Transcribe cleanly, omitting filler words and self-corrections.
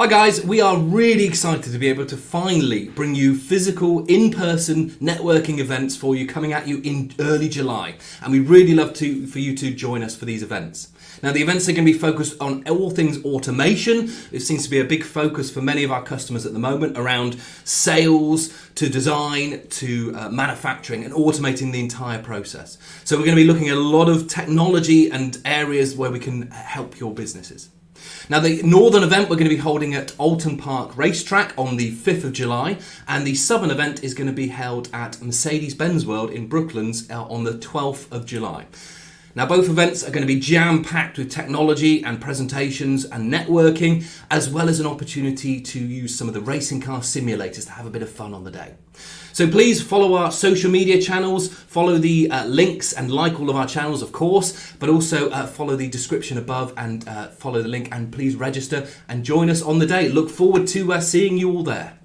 Hi guys, we are really excited to be able to finally bring you physical, in-person networking events for you coming at you in early July. And we'd really love for you to join us for these events. Now the events are going to be focused on all things automation. It seems to be a big focus for many of our customers at the moment around sales to design to manufacturing and automating the entire process. So we're going to be looking at a lot of technology and areas where we can help your businesses. Now the northern event we're going to be holding at Alton Park Racetrack on the 5th of July, and the southern event is going to be held at Mercedes-Benz World in Brooklands on the 12th of July. Now both events are going to be jam-packed with technology and presentations and networking, as well as an opportunity to use some of the racing car simulators to have a bit of fun on the day. So please follow our social media channels, follow the links and like all of our channels of course, but also follow the description above and follow the link, and please register and join us on the day. Look forward to seeing you all there.